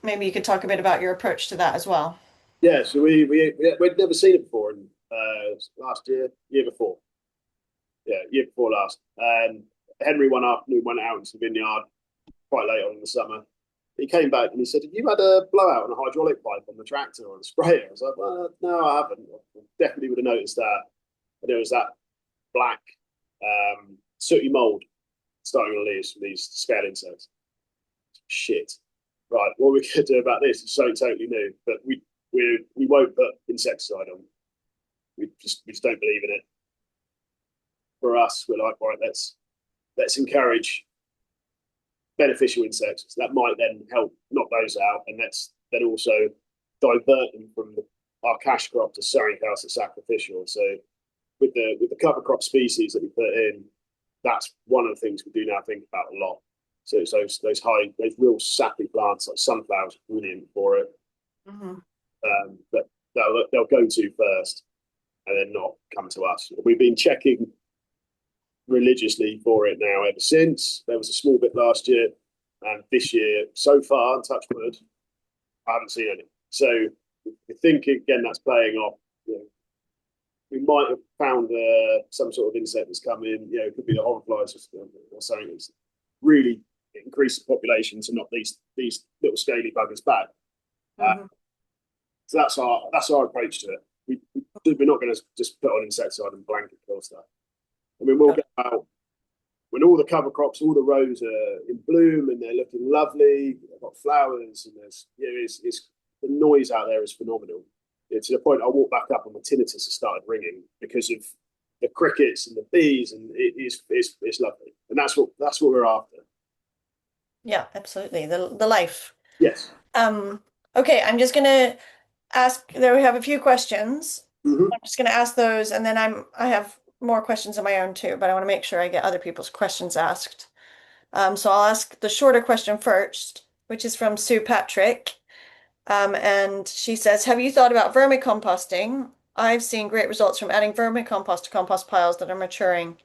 Maybe you could talk a bit about your approach to that as well. Yeah, so we'd never seen it before, and last year before, year before last, and Henry one afternoon went out into the vineyard quite late on in the summer. He came back and he said, "Have you had a blowout on a hydraulic pipe on the tractor or the sprayer?" I was like, "Well, no, I haven't. I definitely would have noticed that." And there was that black, sooty mold starting on the leaves from these scale insects. Shit. Right, what we could do about this is something totally new, but we won't put insecticide on. We just don't believe in it. For us, we're like, right, let's encourage beneficial insects. So that might then help knock those out, and let's then also divert them from our cash crop to something else that's sacrificial. So with the cover crop species that we put in, that's one of the things we do now think about a lot. So it's those real sappy plants like sunflowers, brilliant for it. Hmm. But they'll go to first, and then not come to us. We've been checking religiously for it now ever since. There was a small bit last year, and this year, so far, touch wood, I haven't seen any. So we think again that's playing off. We might have found some sort of insect that's come in. It could be the hornflies or something that's really increased the population to knock these little scaly buggers back. Hmm. So that's our approach to it. we're not going to just put on insecticide and blanket kill stuff. I mean, we'll get out when all the cover crops, all the rows are in bloom and they're looking lovely. They've got flowers, and it's the noise out there is phenomenal. To the point I walked back up and my tinnitus has started ringing because of the crickets and the bees, and it's lovely, and that's what we're after. Yeah, absolutely. The life. Yes. Um, okay, I'm just gonna ask, there we have a few questions. Mm-hmm. I'm just gonna ask those, and then I have more questions of my own too, but I want to make sure I get other people's questions asked. So I'll ask the shorter question first, which is from Sue Patrick. And she says, have you thought about vermicomposting? I've seen great results from adding vermicompost to compost piles that are maturing,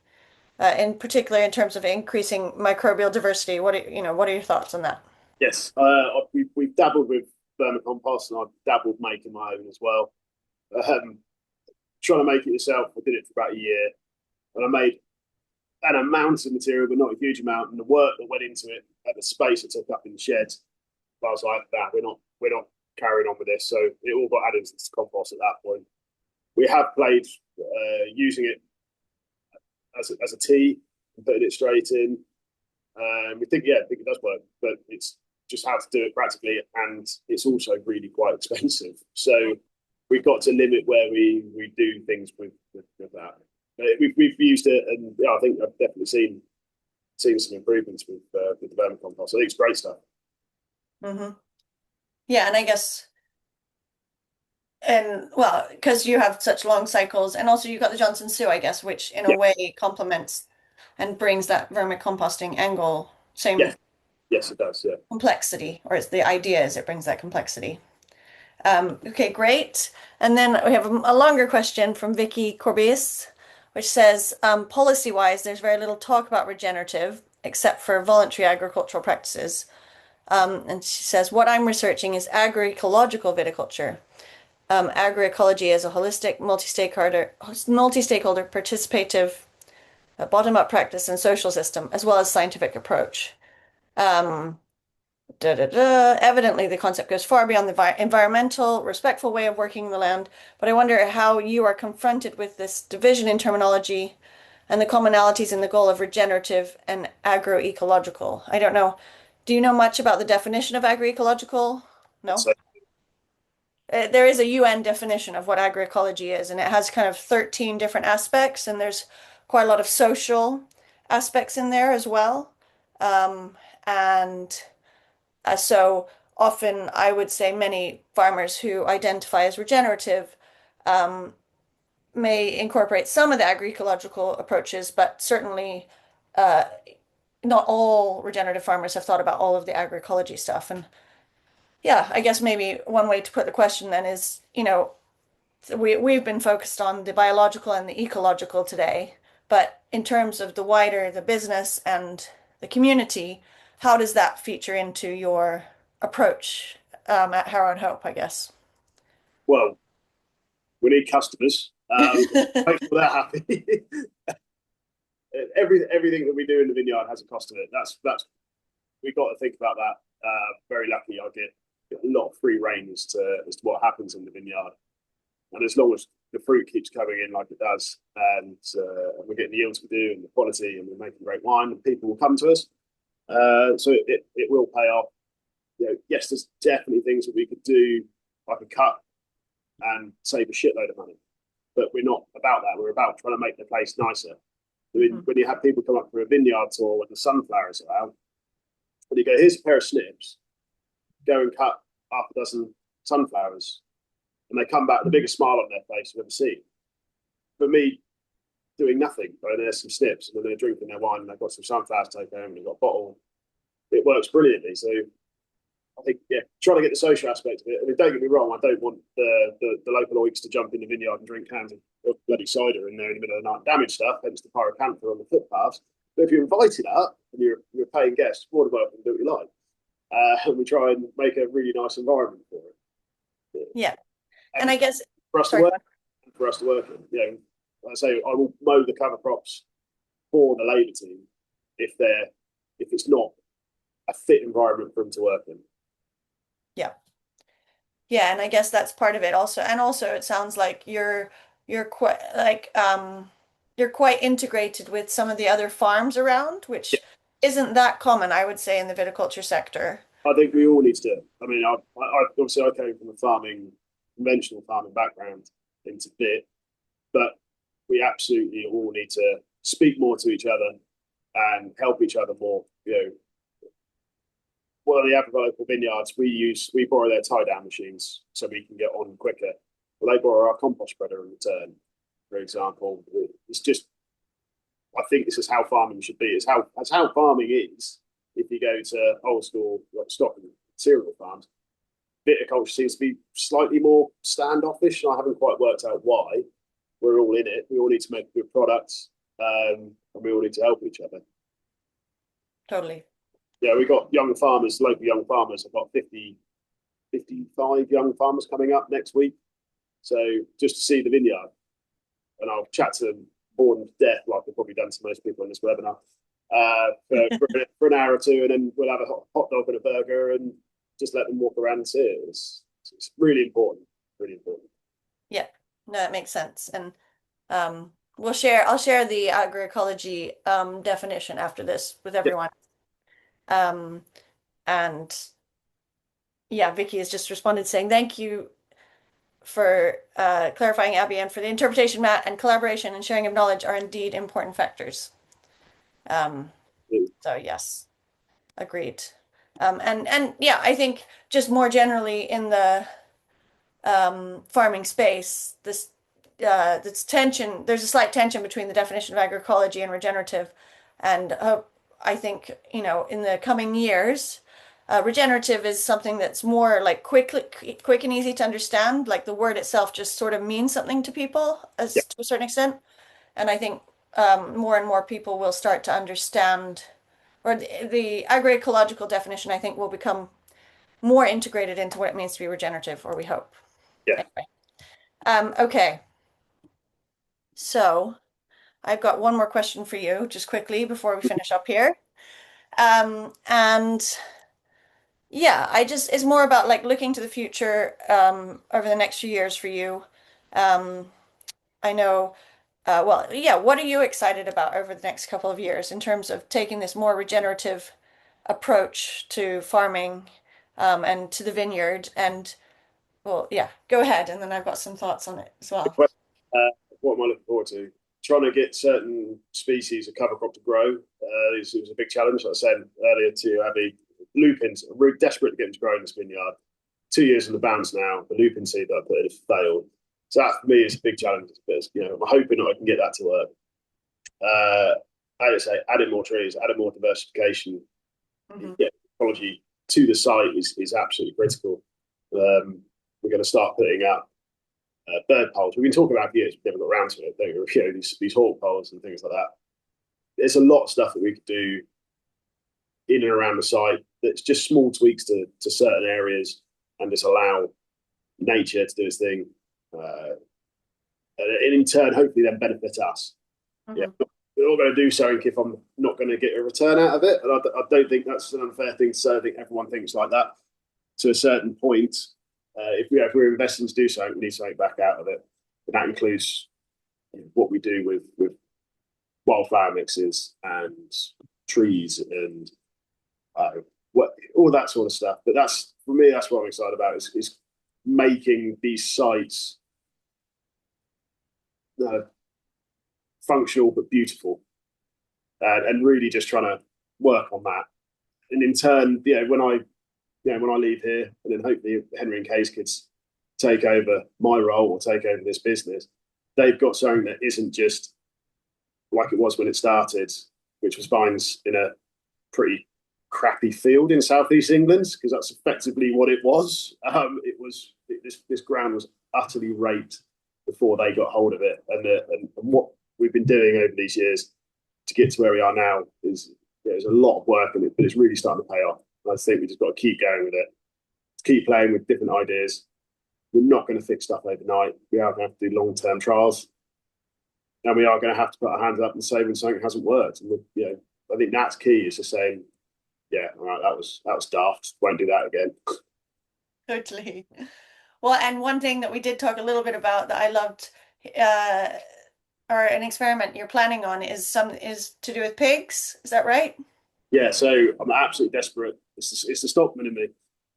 in particular in terms of increasing microbial diversity. What are your thoughts on that? Yes. We've dabbled with vermicompost, and I've dabbled making my own as well. Um, Trying to make it yourself, I did it for about a year, and I made an amount of material, but not a huge amount. And the work that went into it, at the space it took up in the shed, I was like, "That we're not carrying on with this." So it all got added into the compost at that point. We have played using it as a tea and putting it straight in. We think, I think it does work, but it's just how to do it practically, and it's also really quite expensive. So we've got to limit where we do things with that. We've used it, and I think I've definitely seen some improvements with the vermicompost. I think it's great stuff. Hmm. Yeah, and I guess, and well, because you have such long cycles, and also you've got the Johnson Sue, I guess, which in a Yeah, way complements and brings that vermicomposting angle, yes, same yes, it does. Yeah, complexity, or it's the idea is it brings that complexity. Okay, great. And then we have a longer question from Vicky Corbius, which says, policy-wise, there's very little talk about regenerative, except for voluntary agricultural practices. And she says, what I'm researching is agroecological viticulture. Agroecology is a holistic, multi-stakeholder, participative, bottom-up practice and social system, as well as scientific approach. Um, Evidently, the concept goes far beyond the environmental, respectful way of working the land, but I wonder how you are confronted with this division in terminology and the commonalities in the goal of regenerative and agroecological. I don't know. Do you know much about the definition of agroecological? No? so There is a UN definition of what agroecology is, and it has kind of 13 different aspects, and there's quite a lot of social aspects in there as well. And so often I would say many farmers who identify as regenerative may incorporate some of the agroecological approaches, but certainly uh, not all regenerative farmers have thought about all of the agroecology stuff. And yeah, I guess maybe one way to put the question then is, we've been focused on the biological and the ecological today, but in terms of the wider the business and the community, how does that feature into your approach at Harrow Hope, I guess? well, we need customers. Make sure they're happy. Everything that we do in the vineyard has a cost to it. That's we've got to think about that. Very lucky, I get a lot of free rein as to what happens in the vineyard, and as long as the fruit keeps coming in like it does, and we're getting the yields we do and the quality, and we're making great wine, and people will come to us. So it will pay off. Yes, there's definitely things that we could do, like a cut, and save a shitload of money. But we're not about that. We're about trying to make the place nicer. I mean, Mhm. when you have people come up for a vineyard tour when the sunflowers are out, and you go, here's a pair of snips, go and cut half a dozen sunflowers, and they come back with the biggest smile on their face you've ever seen. For me, doing nothing, but there's some snips, and then they're drinking their wine, and they've got some sunflowers to take home, and they've got a bottle. It works brilliantly. So I think, trying to get the social aspect of it. I mean, don't get me wrong, I don't want the local oiks to jump in the vineyard and drink cans of bloody cider in there in the middle of the night, damage stuff, hence the pyrocantha on the footpaths. But if you're invited up and you're a paying guest, more than welcome to do what you like. And we try and make a really nice environment for it. Yeah. And And I guess, for us to sorry, work, for us to work in, like I say, I will mow the cover crops for the labour team if it's not a fit environment for them to work in. yeah. Yeah, and I guess that's part of it also. And also it sounds like you're quite you're quite integrated with some of the other farms around, Yeah, which isn't that common, I would say, in the viticulture sector. I think we all need to do it. I mean, obviously I came from a conventional farming background into bit, but we absolutely all need to speak more to each other and help each other more. One of the agricultural vineyards we borrow their tie down machines so we can get on quicker. Well, they borrow our compost spreader in return, for example. It's just, I think this is how farming should be. It's how farming is. If you go to old school like stock and cereal farms, viticulture seems to be slightly more standoffish. And I haven't quite worked out why. We're all in it. We all need to make good products, and we all need to help each other. Totally. Yeah, we got young farmers, local young farmers. I've got 55 young farmers coming up next week. So just to see the vineyard, and I'll chat to them bored to death, like I've probably done to most people in this webinar, for an hour or two, and then we'll have a hot dog and a burger, and just let them walk around and see it. It's really important, really important. Yeah, no, that makes sense. And I'll share the agroecology definition after this with Yeah, everyone. Um, and yeah, Vicky has just responded saying, thank you for clarifying, Abby, and for the interpretation, Matt, and collaboration and sharing of knowledge are indeed important factors. So yes, agreed. And yeah, I think just more generally in the farming space, this tension, there's a slight tension between the definition of agroecology and regenerative. And I think, in the coming years, regenerative is something that's more like quick and easy to understand. Like the word itself just sort of means something to people yeah, as to a certain extent. And I think more and more people will start to understand, or the agroecological definition, I think, will become more integrated into what it means to be regenerative, or we hope. yeah. Anyway. Okay. So I've got one more question for you, just quickly before we finish up here. And yeah, it's more about like looking to the future over the next few years for you. Um, I know, well, yeah, what are you excited about over the next couple of years in terms of taking this more regenerative approach to farming and to the vineyard? And well, yeah, go ahead, and then I've got some thoughts on it as well. Uh, what am I looking forward to? Trying to get certain species of cover crop to grow is a big challenge. Like I said earlier to Abby, lupins. I'm really desperate to get them to grow in this vineyard. 2 years on the bounce now. The lupin seed that I put in has failed. So that for me is a big challenge. But I'm hoping that I can get that to work. I would say adding more trees, adding more diversification, Hmm. yeah, ecology to the site is absolutely critical. We're going to start putting up bird poles. We've been talking about it for years, we've never got around to it. These hawk poles and things like that. There's a lot of stuff that we could do in and around the site that's just small tweaks to certain areas and just allow nature to do its thing. And in turn, hopefully, then benefit us. Yeah, Hmm. we're all going to do something if I'm not going to get a return out of it. And I don't think that's an unfair thing to say. I think everyone thinks like that to a certain point. If we're investing to do something, we need something back out of it. And that includes what we do with wildflower mixes and trees and all that sort of stuff. But that's for me, that's what I'm excited about is making these sites uh, functional but beautiful, and really just trying to work on that. And in turn, when I leave here, and then hopefully Henry and Kay's kids take over my role or take over this business, they've got something that isn't just like it was when it started, which was vines in a pretty crappy field in southeast England, because that's effectively what it was. This ground was utterly raped before they got hold of it, and what we've been doing over these years to get to where we are now is there's a lot of work in it, but it's really starting to pay off. And I think we just got to keep going with it, keep playing with different ideas. We're not going to fix stuff overnight. We are going to have to do long-term trials, and we are going to have to put our hands up and say when something hasn't worked. And I think that's key is just saying, yeah, all right, that was daft. Won't do that again. Totally. Well, and one thing that we did talk a little bit about that I loved, uh, or an experiment you're planning on is to do with pigs. Is that right? Yeah, so I'm absolutely desperate. It's the stockman in me.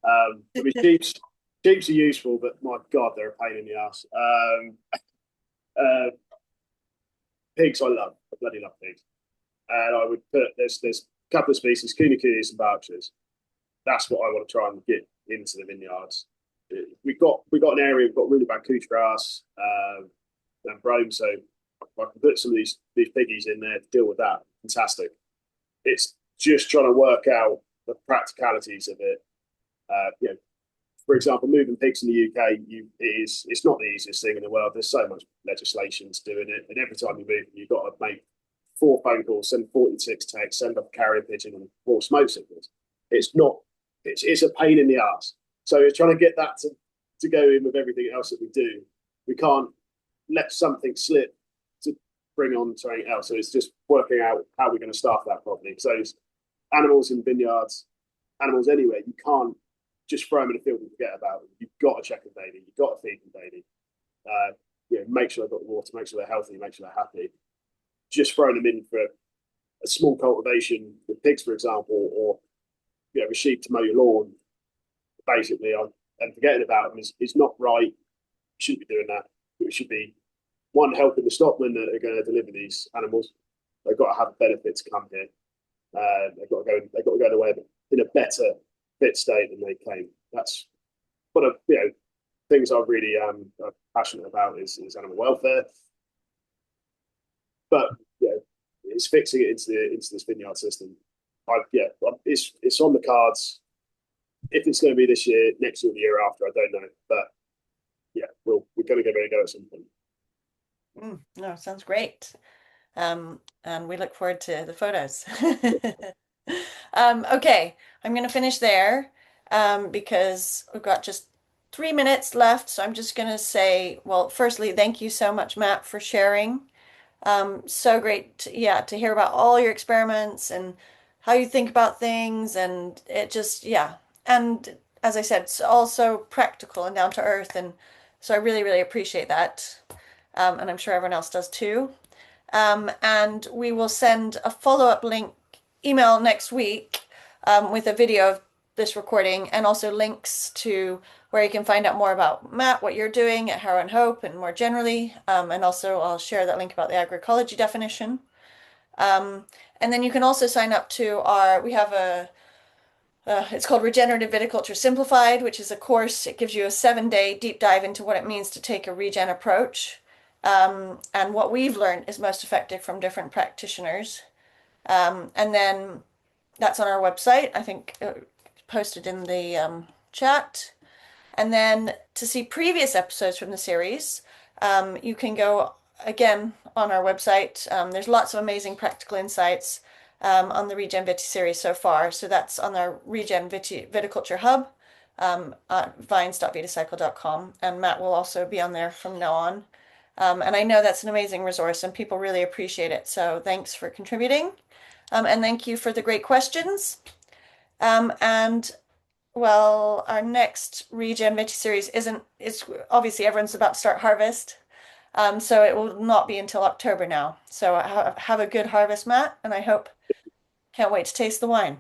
I mean, sheep's are useful, but my God, they're a pain in the ass. Uh, Pigs, I love. I bloody love pigs. And I would put there's a couple of species, Kuniku's and Berkshires. That's what I want to try and get into the vineyards. We've got an area, we've got really bad couch grass and brome, so I can put some of these piggies in there to deal with that. Fantastic. It's just trying to work out the practicalities of it. For example, moving pigs in the UK, it's not the easiest thing in the world. There's so much legislation to doing it, and every time you move, you've got to make 4 phone calls, send 46 texts, send off a carrier pigeon, and 4 smoke signals. It's not. It's a pain in the ass. So it's trying to get that to go in with everything else that we do. We can't let something slip to bring on something else. So it's just working out how we're going to staff that properly. So it's animals in vineyards, animals anywhere. You can't just throw them in the field and forget about them. You've got to check them daily. You've got to feed them daily. Make sure they've got the water, make sure they're healthy, make sure they're happy. Just throwing them in for a small cultivation with pigs, for example, or with sheep to mow your lawn, basically, and forgetting about them is not right. You shouldn't be doing that. It should be one helping the stockmen that are going to deliver these animals. They've got to have a benefit to come here. They've got to go. They've got to go away in a better fit state than they came. That's one of things I really am passionate about is animal welfare. But it's fixing it into this vineyard system. It's on the cards. If it's going to be this year, next year, the year after, I don't know. But we're going to give it a go at some point. No, sounds great. And we look forward to the photos. Okay, I'm going to finish there because we've got just 3 minutes left. So I'm just going to say, well, firstly, thank you so much, Matt, for sharing. So great, to hear about all your experiments and how you think about things, and it just, and as I said, it's also practical and down to earth, and so I really, really appreciate that, and I'm sure everyone else does too. And we will send a follow-up link email next week with a video of this recording and also links to where you can find out more about Matt, what you're doing at Harrow Hope, and more generally. And also I'll share that link about the agroecology definition. And then you can also sign up to we have it's called Regenerative Viticulture Simplified, which is a course. It gives you a 7-day deep dive into what it means to take a regen approach, and what we've learned is most effective from different practitioners. And then that's on our website. I think posted in the chat. And then to see previous episodes from the series, you can go again on our website. There's lots of amazing practical insights on the Regen Viti series so far. So that's on our Regen Viticulture Hub at vines.viticycle.com. And Matt will also be on there from now on. And I know that's an amazing resource and people really appreciate it. So thanks for contributing. And thank you for the great questions. And well, our next Regen Viti series it's obviously everyone's about to start harvest. So it will not be until October now. So have a good harvest, Matt, and can't wait to taste the wine.